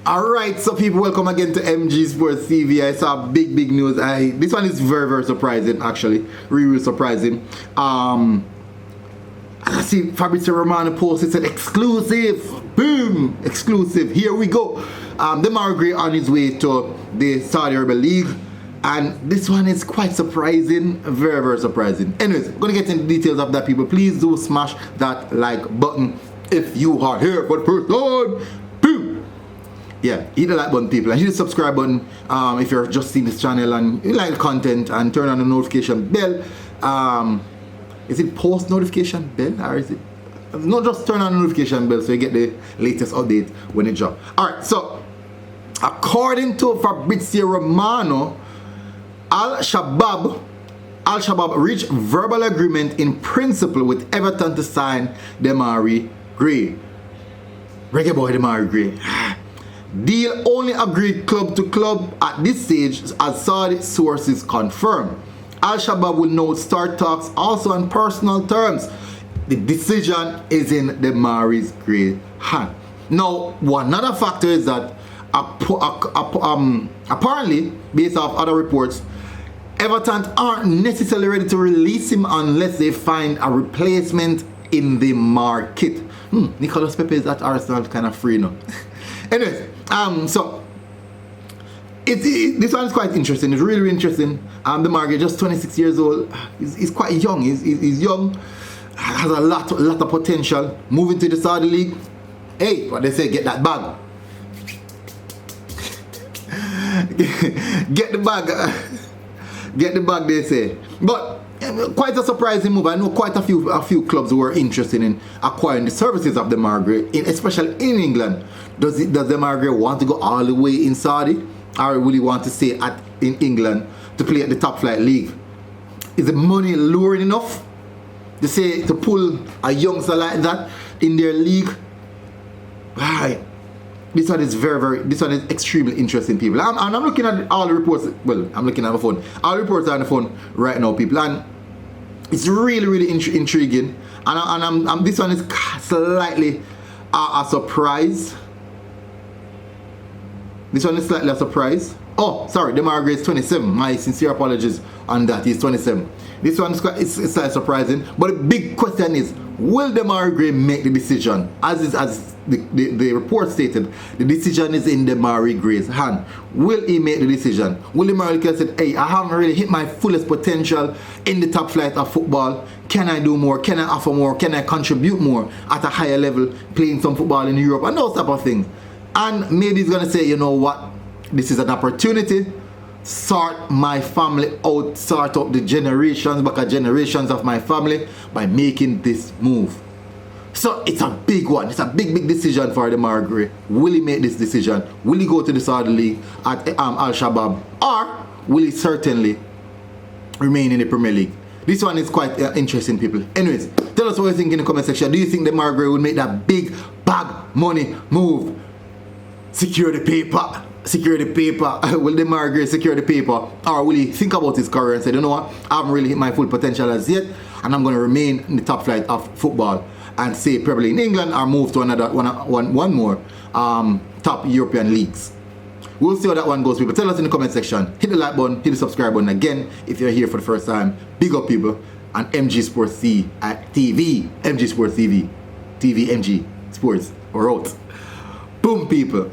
Alright, so people, welcome again to MG Sports TV. I saw big news. This one is very surprising, actually. Really surprising. I see Fabrizio Romano posted, said exclusive. Boom! Exclusive. Here we go. Demarai Gray on his way to the Saudi Arabia League. And this one is quite surprising. Very surprising. Anyways, I'm going to get into details of that, people. Please do smash that like button if you are here for the first time. Boom! Yeah, hit the like button, people, and hit the subscribe button if you're just seeing this channel and you like the content, and turn on the notification bell. Is it post notification bell, or is it not just turn on the notification bell so you get the latest update when it drops? Alright, so according to Fabrizio Romano, Al-Shabaab reached verbal agreement in principle with Everton to sign Demarai Gray. Reggae boy Demarai Gray. Deal only agreed club to club at this stage, as Saudi sources confirm. Al-Shabaab will now start talks also on personal terms. The decision is in Demarai Gray's hand. Now, one other factor is that apparently, based off other reports, Everton aren't necessarily ready to release him unless they find a replacement in the market. Nicolas Pepe is at Arsenal kind of free now. Anyways, so this one is quite interesting. It's really interesting. Demarai Gray, just 26 years old. He's quite young. He's young. Has a lot of potential. Moving to the Saudi League. Hey, what they say, get that bag. Get the bag. Get the bag, they say. But quite a surprising move. I know quite a few clubs who are interested in acquiring the services of Demarai Gray, especially in England. Does Demarai Gray want to go all the way in Saudi, or will he want to stay in England to play at the top flight league? Is the money luring enough to pull a youngster like that in their league? Right. This one is this one is extremely interesting, people. I'm looking at all the reports. Well, I'm looking at my phone. All the reports are on the phone right now, people, and it's really intriguing. And this one is slightly a surprise. This one is slightly a surprise. Oh, sorry, Demarai Gray is 27. My sincere apologies on that. He's 27. This one is slightly surprising. But the big question is, will Demarai Gray make the decision? As the report stated, the decision is in Demarai Gray's hand. Will he make the decision? Will Demarai Gray say, hey, I haven't really hit my fullest potential in the top flight of football. Can I do more? Can I offer more? Can I contribute more at a higher level, playing some football in Europe and those type of things? And maybe he's going to say, you know what? This is an opportunity. Sort my family out, sort up the generations of my family by making this move. So it's a big one. It's a big decision for Demarai Gray. Will he make this decision? Will he go to the Saudi League at Al-Shabaab, or will he certainly remain in the Premier League? This one is quite interesting, people. Anyways, tell us what you think in the comment section. Do you think Demarai Gray will make that big bag money move? Secure the paper. Secure the paper. Will Demarai Gray secure the paper, or will he think about his career and say, you know what, I haven't really hit my full potential as yet, and I'm going to remain in the top flight of football and say probably in England, or move to another one more top European leagues? We'll see how that one goes, people. Tell us in the comment section. Hit the like button, hit the subscribe button. Again, if you're here for the first time, big up, people, and MG Sports TV, MG Sports TV, MG Sports, we're out. Boom, people.